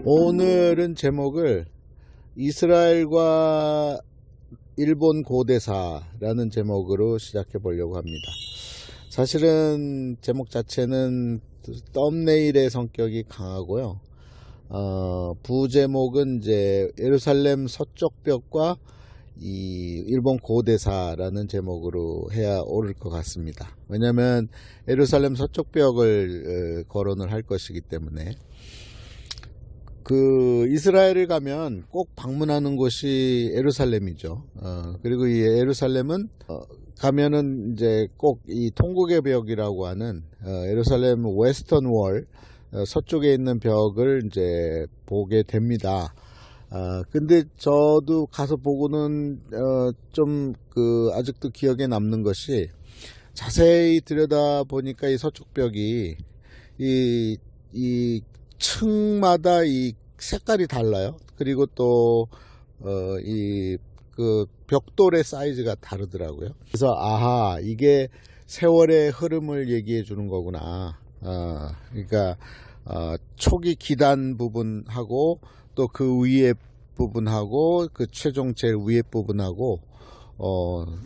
오늘은 제목을 이스라엘과 일본 고대사라는 제목으로 시작해 보려고 합니다. 사실은 제목 자체는 썸네일의 성격이 강하고요. 부제목은 이제 예루살렘 서쪽 벽과 이 일본 고대사라는 제목으로 해야 옳을 것 같습니다. 왜냐하면 예루살렘 서쪽 벽을 거론을 할 것이기 때문에. 이스라엘을 가면 꼭 방문하는 곳이 예루살렘이죠. 그리고 이 예루살렘은 가면은 이제 꼭 이 통곡의 벽이라고 하는 예루살렘 웨스턴 월 서쪽에 있는 벽을 이제 보게 됩니다. 근데 저도 가서 보고는 좀 아직도 기억에 남는 것이, 자세히 들여다 보니까 이 서쪽 벽이 이 층마다 이 색깔이 달라요. 그리고 또 벽돌의 사이즈가 다르더라고요. 그래서 이게 세월의 흐름을 얘기해 주는 거구나. 그러니까 초기 기단 부분하고 또 그 위에 부분하고 그 최종 제일 위에 부분하고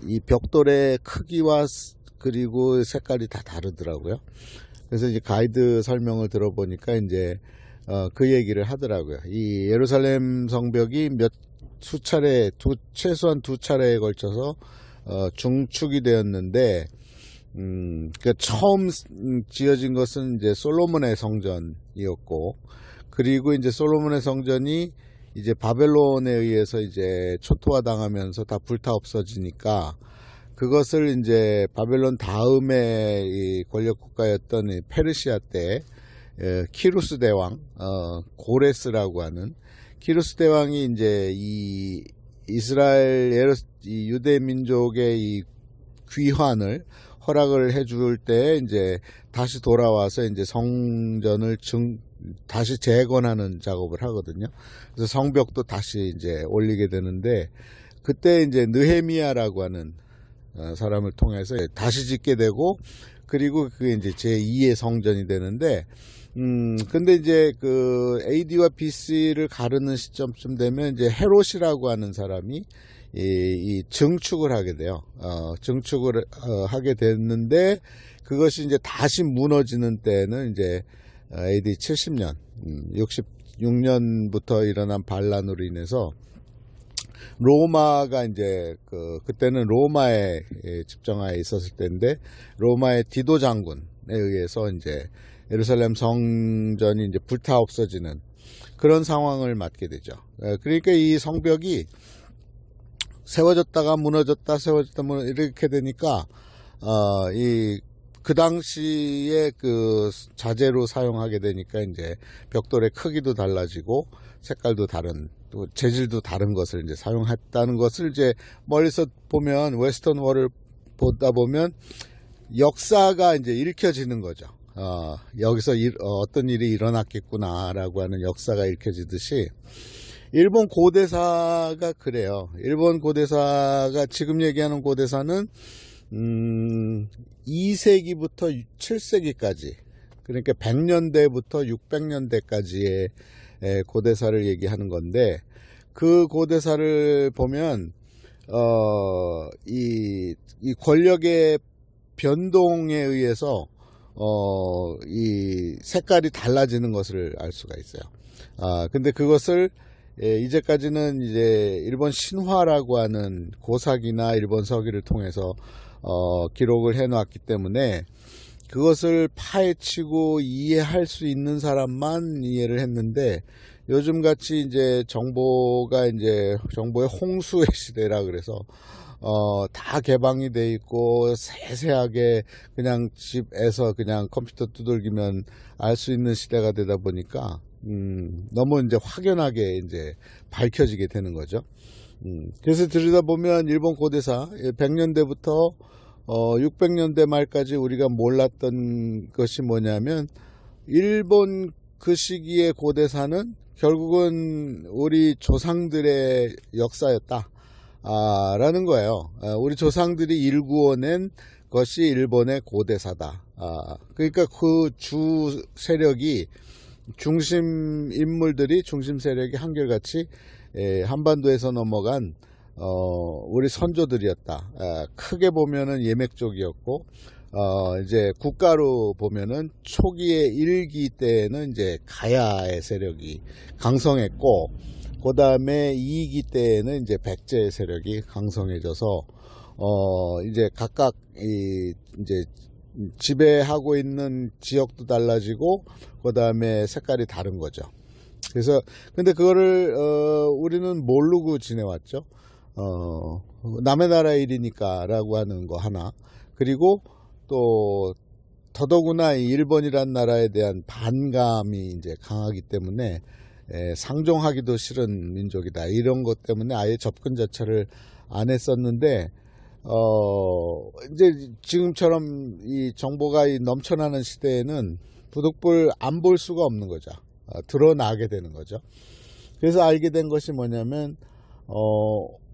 이 벽돌의 크기와 그리고 색깔이 다 다르더라고요. 그래서 이제 가이드 설명을 들어보니까 이제 그 얘기를 하더라고요. 이 예루살렘 성벽이 최소한 두 차례에 걸쳐서 중축이 되었는데, 그러니까 처음 지어진 것은 이제 솔로몬의 성전이었고, 그리고 이제 솔로몬의 성전이 이제 바벨론에 의해서 이제 초토화당하면서 다 불타 없어지니까, 그것을 이제 바벨론 다음에 이 권력 국가였던 페르시아 때 키루스 대왕, 고레스라고 하는 키루스 대왕이 이제 이 이스라엘 이 유대 민족의 이 귀환을 허락을 해줄 때 이제 다시 돌아와서 이제 성전을 다시 재건하는 작업을 하거든요. 그래서 성벽도 다시 이제 올리게 되는데, 그때 이제 느헤미야라고 하는 사람을 통해서 다시 짓게 되고, 그리고 그게 이제 제2의 성전이 되는데, 근데 이제 AD와 BC를 가르는 시점쯤 되면 이제 헤롯이라고 하는 사람이 이 증축을 하게 돼요. 증축을 하게 됐는데, 그것이 이제 다시 무너지는 때는 이제 AD 70년, 66년부터 일어난 반란으로 인해서 로마가 이제 그때는 로마에 집정하에 있었을 때인데, 로마의 디도 장군에 의해서 이제 예루살렘 성전이 이제 불타 없어지는 그런 상황을 맞게 되죠. 그러니까 이 성벽이 세워졌다가 무너졌다, 세워졌다 이렇게 되니까 그 당시에 자재로 사용하게 되니까 이제 벽돌의 크기도 달라지고 색깔도 다른, 또 재질도 다른 것을 이제 사용했다는 것을 이제 멀리서 보면, 웨스턴 월을 보다 보면 역사가 이제 읽혀지는 거죠. 여기서 어떤 일이 일어났겠구나라고 하는 역사가 읽혀지듯이, 일본 고대사가 그래요. 일본 고대사가, 지금 얘기하는 고대사는 2세기부터 7세기까지, 그러니까 100년대부터 600년대까지의 고대사를 얘기하는 건데, 그 고대사를 보면 이 권력의 변동에 의해서 이 색깔이 달라지는 것을 알 수가 있어요. 근데 그것을 이제까지는 이제 일본 신화라고 하는 고사기나 일본 서기를 통해서 기록을 해 놨기 때문에, 그것을 파헤치고 이해할 수 있는 사람만 이해를 했는데, 요즘같이 이제 정보의 홍수의 시대라 그래서 다 개방이 돼 있고 세세하게 그냥 집에서 그냥 컴퓨터 두들기면 알 수 있는 시대가 되다 보니까 너무 이제 확연하게 이제 밝혀지게 되는 거죠. 그래서 들여다보면 일본 고대사 100년대부터 600년대 말까지 우리가 몰랐던 것이 뭐냐면, 일본 그 시기의 고대사는 결국은 우리 조상들의 역사였다. 라는 거예요. 우리 조상들이 일구어낸 것이 일본의 고대사다. 그러니까 그 주 세력이 중심 인물들이 중심 세력이 한결같이 한반도에서 넘어간 우리 선조들이었다. 크게 보면은 예맥족이었고 이제 국가로 보면은 초기의 1기 때는 이제 가야의 세력이 강성했고 그 다음에 2기 때는 이제 백제의 세력이 강성해져서 이제 각각 이제 지배하고 있는 지역도 달라지고 그 다음에 색깔이 다른 거죠. 그래서 근데 그거를 우리는 모르고 지내왔죠. 남의 나라 일이니까 라고 하는 거 하나, 그리고 또 더더구나 일본이란 나라에 대한 반감이 이제 강하기 때문에 상종하기도 싫은 민족이다, 이런 것 때문에 아예 접근 자체를 안 했었는데 이제 지금처럼 이 정보가 넘쳐나는 시대에는 부득불 안 볼 수가 없는 거죠. 드러나게 되는 거죠. 그래서 알게 된 것이 뭐냐면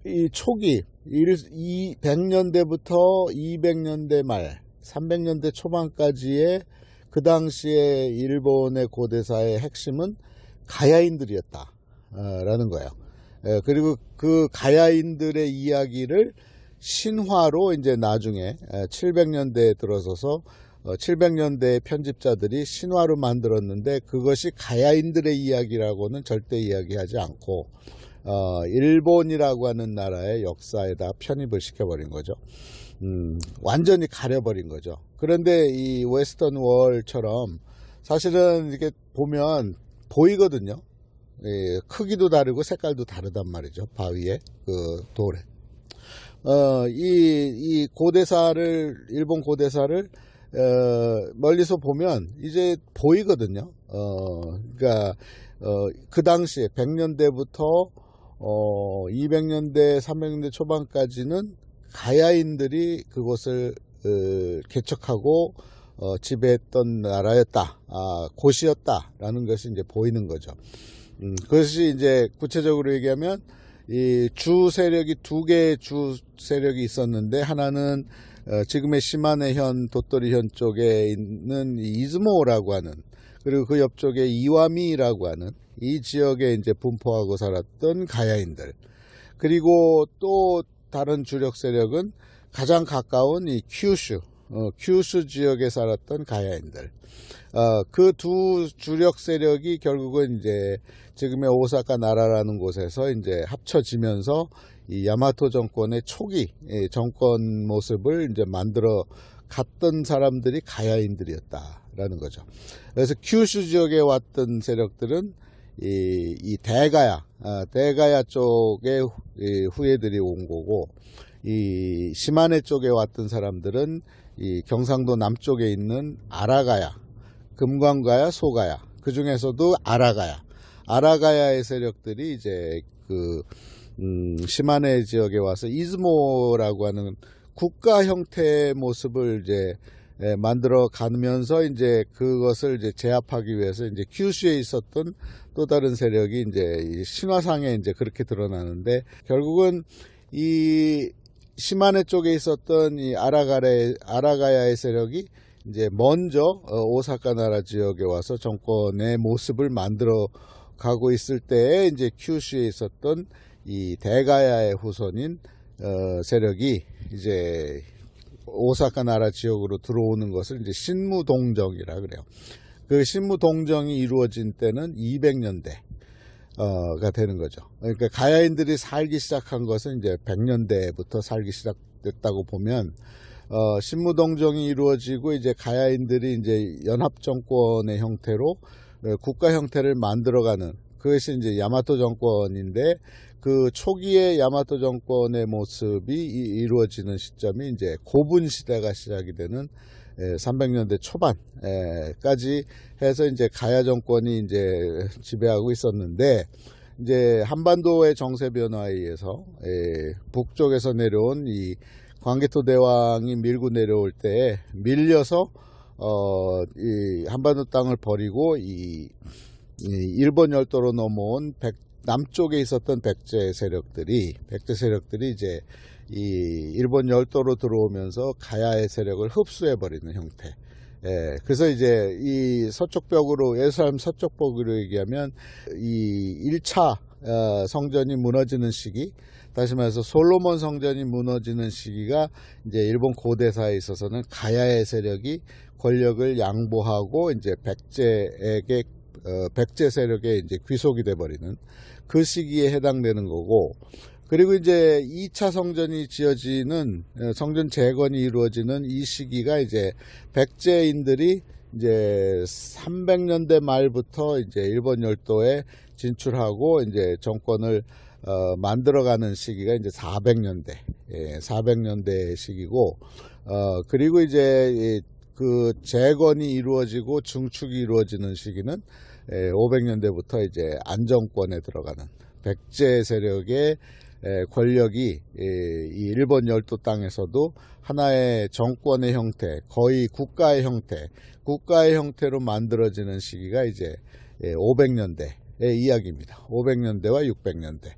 이 초기 100년대부터 200년대 말 300년대 초반까지의 그 당시에 일본의 고대사의 핵심은 가야인들이었다 라는 거예요. 그리고 그 가야인들의 이야기를 신화로 이제 나중에 700년대에 들어서서 700년대 편집자들이 신화로 만들었는데, 그것이 가야인들의 이야기라고는 절대 이야기하지 않고 일본이라고 하는 나라의 역사에다 편입을 시켜버린 거죠. 완전히 가려버린 거죠. 그런데 이 웨스턴 월처럼 사실은 이렇게 보면 보이거든요. 크기도 다르고 색깔도 다르단 말이죠. 바위에 그 돌에. 이 고대사를, 일본 고대사를 멀리서 보면 이제 보이거든요. 그러니까 그 당시에 100년대부터 200년대 300년대 초반까지는 가야인들이 그곳을 개척하고 지배했던 나라였다, 곳이었다라는 것이 이제 보이는 거죠. 그것이 이제 구체적으로 얘기하면 이 주 세력이 두 개의 주 세력이 있었는데, 하나는 지금의 시마네현, 도토리현 쪽에 있는 이즈모라고 하는, 그리고 그 옆쪽에 이와미라고 하는 이 지역에 이제 분포하고 살았던 가야인들, 그리고 또 다른 주력 세력은 가장 가까운 이 큐슈 지역에 살았던 가야인들. 그 두 주력 세력이 결국은 이제 지금의 오사카 나라라는 곳에서 이제 합쳐지면서 이 야마토 정권의 초기 정권 모습을 이제 만들어 갔던 사람들이 가야인들이었다라는 거죠. 그래서 큐슈 지역에 왔던 세력들은 이 대가야 쪽에 후예들이 온 거고, 이 시마네 쪽에 왔던 사람들은 이 경상도 남쪽에 있는 아라가야, 금관가야, 소가야, 그 중에서도 아라가야의 세력들이 이제 그 시마네 지역에 와서 이즈모라고 하는 국가 형태의 모습을 이제 만들어 가면서 이제 그것을 이제 제압하기 위해서 이제 큐슈에 있었던 또 다른 세력이 이제 신화상에 이제 그렇게 드러나는데, 결국은 이 시마네 쪽에 있었던 이 아라가야의 세력이 이제 먼저 오사카 나라 지역에 와서 정권의 모습을 만들어 가고 있을 때에 이제 큐슈에 있었던 이 대가야의 후손인 세력이 이제 오사카 나라 지역으로 들어오는 것을 이제 신무동정이라 그래요. 그 신무동정이 이루어진 때는 200년대가 되는 거죠. 그러니까 가야인들이 살기 시작한 것은 이제 100년대부터 살기 시작됐다고 보면, 신무동정이 이루어지고 이제 가야인들이 이제 연합정권의 형태로 국가 형태를 만들어가는, 그것이 이제 야마토 정권인데, 그 초기의 야마토 정권의 모습이 이루어지는 시점이 이제 고분 시대가 시작이 되는 300년대 초반까지 해서 이제 가야 정권이 이제 지배하고 있었는데, 이제 한반도의 정세 변화에 의해서 북쪽에서 내려온 이 광개토 대왕이 밀고 내려올 때에 밀려서 이 한반도 땅을 버리고 이 일본 열도로 넘어온 남쪽에 있었던 백제 세력들이 이제 이 일본 열도로 들어오면서 가야의 세력을 흡수해버리는 형태. 예, 그래서 이제 이 서쪽벽으로, 예루살렘 서쪽벽으로 얘기하면 이 1차 성전이 무너지는 시기, 다시 말해서 솔로몬 성전이 무너지는 시기가 이제 일본 고대사에 있어서는 가야의 세력이 권력을 양보하고 이제 백제 세력에 이제 귀속이 돼버리는 그 시기에 해당되는 거고, 그리고 이제 2차 성전이 지어지는, 성전 재건이 이루어지는 이 시기가 이제 백제인들이 이제 300년대 말부터 이제 일본 열도에 진출하고 이제 정권을 만들어가는 시기가 이제 400년대, 400년대 시기고, 그리고 이제 그 재건이 이루어지고 증축이 이루어지는 시기는 500년대부터 이제 안정권에 들어가는 백제 세력의 권력이 이 일본 열도 땅에서도 하나의 정권의 형태, 거의 국가의 형태로 만들어지는 시기가 이제 500년대의 이야기입니다. 500년대와 600년대.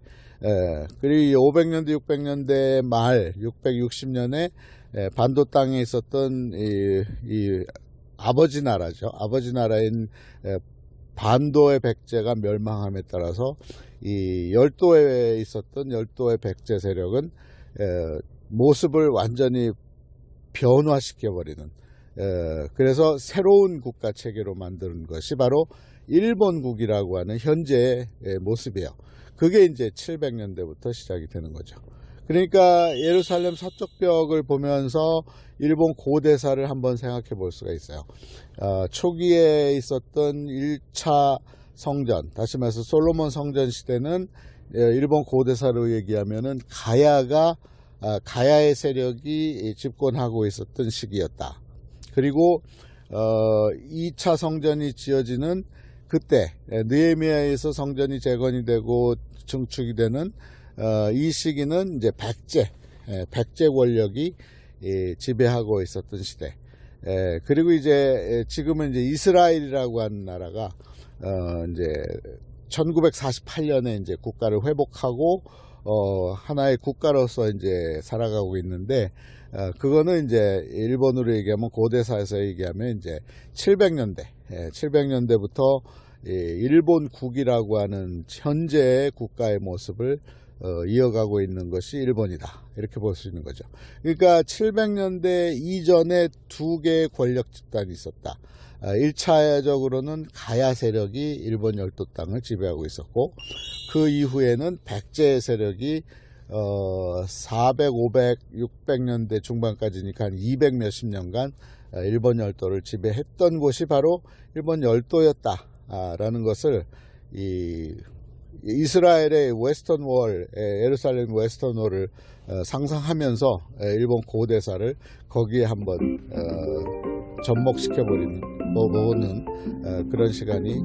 그리고 500년대, 600년대 말, 660년에 반도 땅에 있었던 이 아버지 나라죠. 아버지 나라인 반도의 백제가 멸망함에 따라서 이 열도에 있었던 열도의 백제 세력은 모습을 완전히 변화시켜버리는, 그래서 새로운 국가 체계로 만드는 것이 바로 일본국이라고 하는 현재의 모습이에요. 그게 이제 700년대부터 시작이 되는 거죠. 그러니까 예루살렘 서쪽벽을 보면서 일본 고대사를 한번 생각해 볼 수가 있어요. 초기에 있었던 1차 성전, 다시 말해서 솔로몬 성전 시대는 일본 고대사로 얘기하면은 가야의 세력이 집권하고 있었던 시기였다. 그리고 2차 성전이 지어지는 그때 느헤미야에서 성전이 재건이 되고 증축이 되는 이 시기는 이제 백제 권력이 지배하고 있었던 시대. 그리고 이제 지금은 이제 이스라엘이라고 하는 나라가 이제 1948년에 이제 국가를 회복하고 하나의 국가로서 이제 살아가고 있는데, 그거는 이제 일본으로 얘기하면, 고대사에서 얘기하면 이제 700년대부터 일본국이라고 하는 현재의 국가의 모습을 이어가고 있는 것이 일본이다, 이렇게 볼 수 있는 거죠. 그러니까 700년대 이전에 두 개의 권력 집단이 있었다. 1차적으로는 가야 세력이 일본 열도 땅을 지배하고 있었고, 그 이후에는 백제 세력이 400, 500, 600년대 중반까지니까 한 200 몇십 년간 일본 열도를 지배했던 곳이 바로 일본 열도였다라는 것을 이스라엘의 웨스턴 월, 예루살렘 웨스턴 월을 상상하면서 일본 고대사를 거기에 한번 접목시켜보는 그런 시간이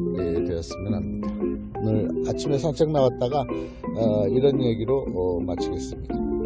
되었으면 합니다. 오늘 아침에 산책 나왔다가 이런 얘기로 마치겠습니다.